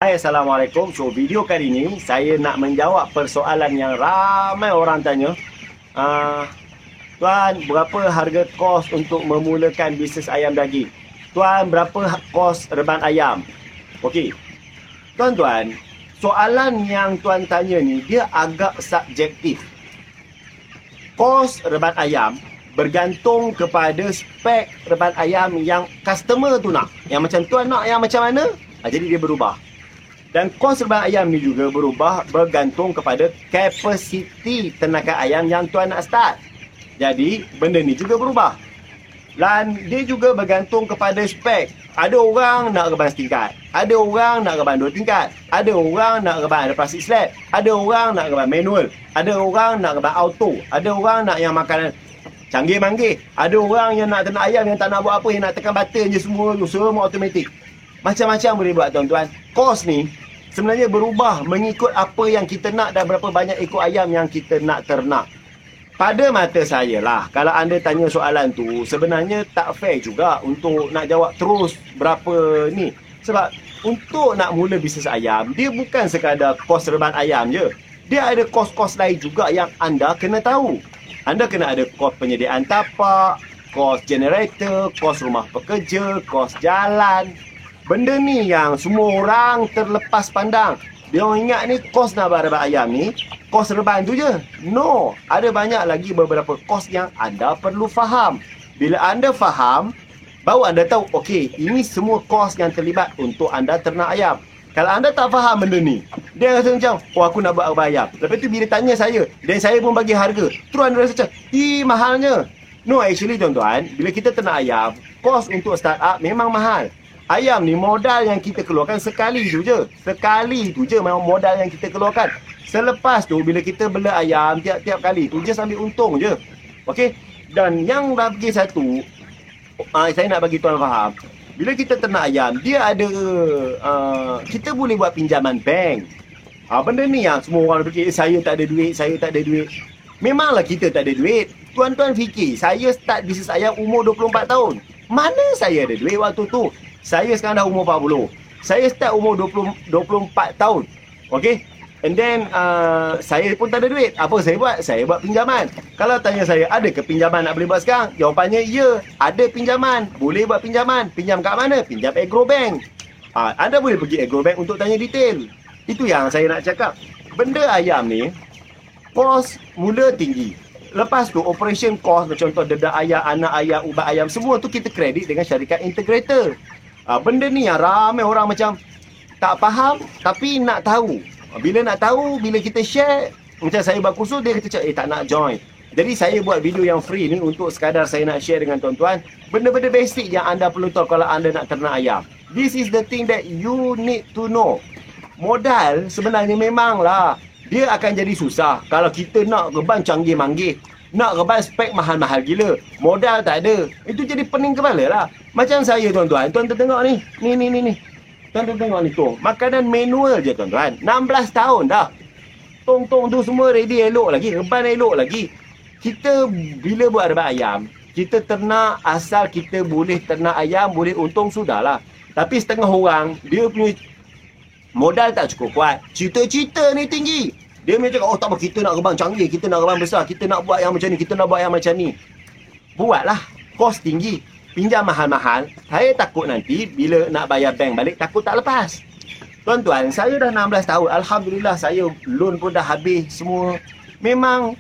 Hai, Assalamualaikum. So, video kali ini saya nak menjawab persoalan yang ramai orang tanya. Ah, Tuan, berapa harga kos untuk memulakan bisnes ayam daging? Tuan, berapa kos reban ayam? Okey. Tuan-tuan, soalan yang tuan tanya ni dia agak subjektif. Kos reban ayam bergantung kepada spek reban ayam yang customer tu nak. Yang macam tuan nak yang macam mana? Jadi dia berubah. Dan kos reban ayam ni juga berubah bergantung kepada kapasiti tenaga ayam yang tuan nak start. Jadi, benda ni juga berubah. Dan dia juga bergantung kepada spek. Ada orang nak reban setingkat. Ada orang nak reban 2 tingkat. Ada orang nak reban ada plastik slab. Ada orang nak reban manual. Ada orang nak reban auto. Ada orang nak yang makanan canggih-manggih. Ada orang yang nak ternak ayam yang tak nak buat apa. Yang nak tekan button je semua automatik. Macam-macam boleh buat tuan-tuan. Kos ni sebenarnya berubah mengikut apa yang kita nak dan berapa banyak ekor ayam yang kita nak ternak. Pada mata saya lah, kalau anda tanya soalan tu, sebenarnya tak fair juga untuk nak jawab terus berapa ni. Sebab untuk nak mula bisnes ayam, dia bukan sekadar kos reban ayam je. Dia ada kos-kos lain juga yang anda kena tahu. Anda kena ada kos penyediaan tapak, kos generator, kos rumah pekerja, kos jalan. Benda ni yang semua orang terlepas pandang. Dia orang ingat ni kos nak buat reban ayam ni, kos reban tu je. No, ada banyak lagi beberapa kos yang anda perlu faham. Bila anda faham, baru anda tahu, okey, ini semua kos yang terlibat untuk anda ternak ayam. Kalau anda tak faham benda ni, dia rasa macam, oh aku nak buat reban ayam. Lepas tu bila tanya saya, dan saya pun bagi harga, terus anda rasa macam, mahalnya. No, actually tuan-tuan, bila kita ternak ayam, kos untuk start up memang mahal. Ayam ni modal yang kita keluarkan sekali tu je. Sekali tu je memang modal yang kita keluarkan. Selepas tu bila kita bela ayam tiap-tiap kali tu je ambil untung je. Okey? Dan yang lagi satu, saya nak bagi tuan faham. Bila kita ternak ayam, dia ada kita boleh buat pinjaman bank. Benda ni yang semua orang fikir saya tak ada duit. Memanglah kita tak ada duit. Tuan-tuan fikir, saya start bisnes ayam umur 24 tahun. Mana saya ada duit waktu tu? Saya sekarang dah umur 40. Saya start umur 24 tahun. Okay? And then, saya pun tak ada duit. Apa saya buat? Saya buat pinjaman. Kalau tanya saya, ada ke pinjaman nak boleh buat sekarang? Jawapannya, ya. Ada pinjaman. Boleh buat pinjaman. Pinjam kat mana? Pinjam Agrobank. Anda boleh pergi Agrobank untuk tanya detail. Itu yang saya nak cakap. Benda ayam ni, kos mula tinggi. Lepas tu, operation cost, macam contoh dedak ayam, anak ayam, ubat ayam, semua tu kita kredit dengan syarikat integrator. Benda ni yang ramai orang macam tak faham tapi nak tahu. Bila nak tahu, bila kita share, macam saya buat kursus, dia kata tak nak join. Jadi saya buat video yang free ni untuk sekadar saya nak share dengan tuan-tuan benda-benda basic yang anda perlu tahu kalau anda nak ternak ayam. This is the thing that you need to know. Modal sebenarnya memanglah dia akan jadi susah kalau kita nak reban canggih-manggih. Nak reban spek mahal-mahal gila. Modal tak ada. Itu jadi pening kepala lah. Macam saya tuan-tuan. Tuan-tuan tengok ni. Ni. Tuan-tuan tengok ni tu. Makanan manual je tuan-tuan. 16 tahun dah. Tong-tong tu semua ready elok lagi. Reban elok lagi. Kita bila buat reban ayam, kita ternak asal kita boleh ternak ayam, boleh untung sudahlah. Tapi setengah orang, dia punya modal tak cukup kuat. Cita-cita ni tinggi. Dia macam cakap, tak apa, kita nak reban canggih, kita nak reban besar, kita nak buat yang macam ni, kita nak buat yang macam ni. Buatlah, kos tinggi, pinjam mahal-mahal. Saya takut nanti bila nak bayar bank balik, takut tak lepas. Tuan-tuan, saya dah 16 tahun, Alhamdulillah saya loan pun dah habis semua. Memang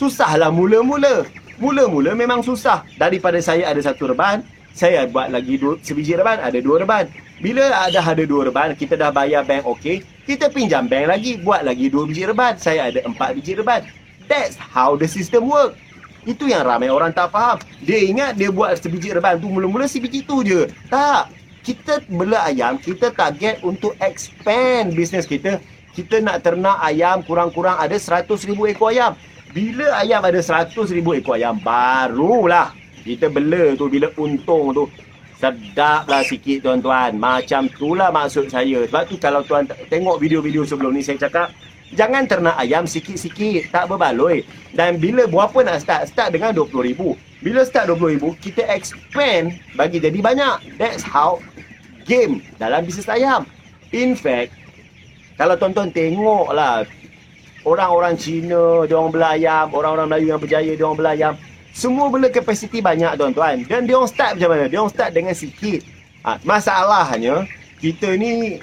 susahlah mula-mula. Mula-mula memang susah. Daripada saya ada satu reban, saya buat lagi sebiji reban, ada 2 reban. Bila ada 2 reban, kita dah bayar bank okey. Kita pinjam bank lagi, buat lagi 2 biji reban. Saya ada 4 biji reban. That's how the system work. Itu yang ramai orang tak faham. Dia ingat dia buat sebiji reban tu mula-mula sebiji tu je. Tak. Kita bela ayam, kita target untuk expand bisnes kita. Kita nak ternak ayam kurang-kurang ada 100,000 ekor ayam. Bila ayam ada 100,000 ekor ayam, barulah kita bela tu, bila untung tu sedaplah sikit tuan-tuan. Macam itulah maksud saya. Sebab tu kalau tuan tengok video-video sebelum ni saya cakap, jangan ternak ayam sikit-sikit, tak berbaloi. Dan bila berapa nak start dengan 20,000. Bila start 20,000, kita expand bagi jadi banyak. That's how game dalam bisnes ayam. In fact, kalau tuan-tuan tengok lah, orang-orang Cina, diorang belayam, orang-orang Melayu yang berjaya, diorang belayam, semua bela kapasiti banyak tuan-tuan. Dan diorang start macam mana? Diorang start dengan sikit. Masalahnya, kita ni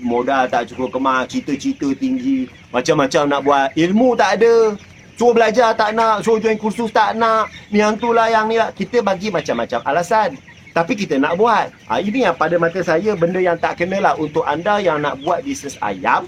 modal tak cukup kemas, cita-cita tinggi, macam-macam nak buat, ilmu tak ada, suruh belajar tak nak, suruh join kursus tak nak, ni yang tu lah, yang ni lah. Kita bagi macam-macam alasan, tapi kita nak buat. Ini yang pada mata saya benda yang tak kena lah. Untuk anda yang nak buat bisnes ayam,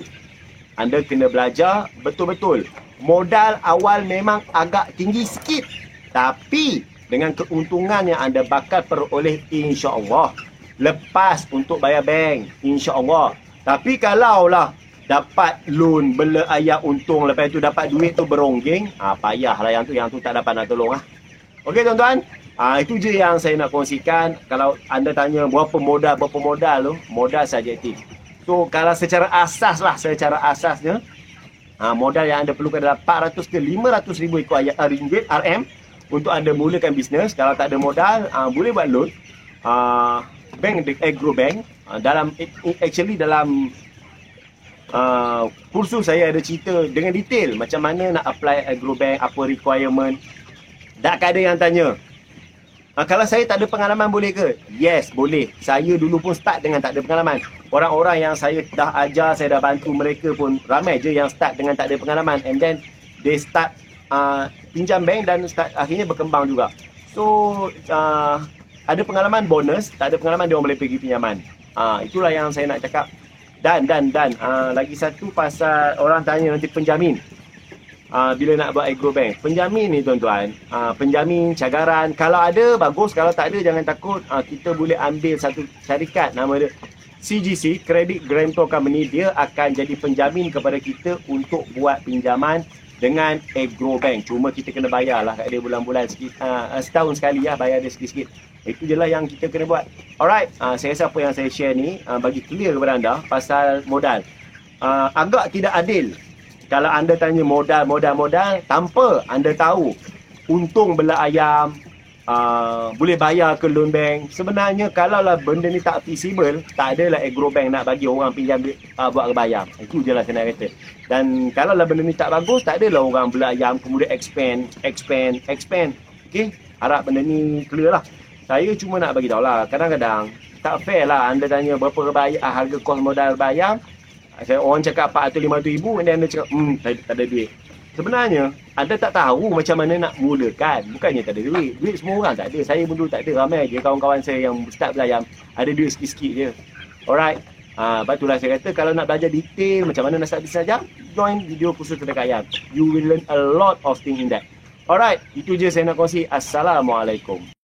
anda kena belajar betul-betul. Modal awal memang agak tinggi sikit, tapi dengan keuntungan yang anda bakal peroleh, insya-Allah, lepas untuk bayar bank, insya-Allah. Tapi kalau lah dapat loan, bela ayam untung, lepas tu dapat duit tu beronggeng, payahlah yang tu tak dapat nak tolong lah. Okey tuan-tuan, itu je yang saya nak kongsikan. Kalau anda tanya berapa modal tu, modal subjektif. So kalau secara asasnya, modal yang anda perlukan adalah 400 ke 500 ribu ringgit RM untuk anda mulakan bisnes. Kalau tak ada modal, boleh buat loan. Bank, Agro Bank, dalam kursus saya ada cerita dengan detail macam mana nak apply Agro Bank, apa requirement. Tak ada yang tanya, kalau saya tak ada pengalaman boleh ke? Yes, boleh. Saya dulu pun start dengan tak ada pengalaman. Orang-orang yang saya dah ajar, saya dah bantu mereka pun ramai je yang start dengan tak ada pengalaman, and then they start pinjam bank dan start, akhirnya berkembang juga. So ada pengalaman bonus, tak ada pengalaman dia orang boleh pergi pinjaman. Itulah yang saya nak cakap. Dan lagi satu pasal orang tanya nanti penjamin. Bila nak buat Agro Bank, penjamin ni tuan-tuan, penjamin cagaran, kalau ada bagus, kalau tak ada jangan takut. Kita boleh ambil satu syarikat, nama dia CGC, Credit Guarantor Company. Dia akan jadi penjamin kepada kita untuk buat pinjaman dengan Agro Bank. Cuma kita kena bayar lah kat dia bulan-bulan, setahun sekali lah, bayar dia sikit-sikit. Itu je lah yang kita kena buat. Alright, saya rasa apa yang saya share ni bagi clear kepada anda pasal modal. Agak tidak adil kalau anda tanya modal tanpa anda tahu untung bela ayam, boleh bayar ke loan bank. Sebenarnya kalau lah benda ni tak feasible, tak adalah Agro Bank nak bagi orang pinjam duit buat bayar. Itu je lah saya nak kata. Dan kalau lah benda ni tak bagus, tak adalah orang bela ayam kemudian expand. Okay, harap benda ni clear lah. Saya cuma nak bagi tahu lah, kadang-kadang tak fair lah anda tanya berapa harga kos modal bayar. Orang cakap 400-500 ribu, dan anda cakap tak ada duit. Sebenarnya anda tak tahu macam mana nak mulakan. Bukannya tak ada duit. Duit semua orang tak ada. Saya pun dulu tak ada. Ramai je kawan-kawan saya yang start belayam ada duit sikit-sikit je. Alright, lepas itulah saya kata, kalau nak belajar detail macam mana nak start bisnes ayam, join video khusus kedai ayam. You will learn a lot of things in that. Alright, itu je saya nak kongsi. Assalamualaikum.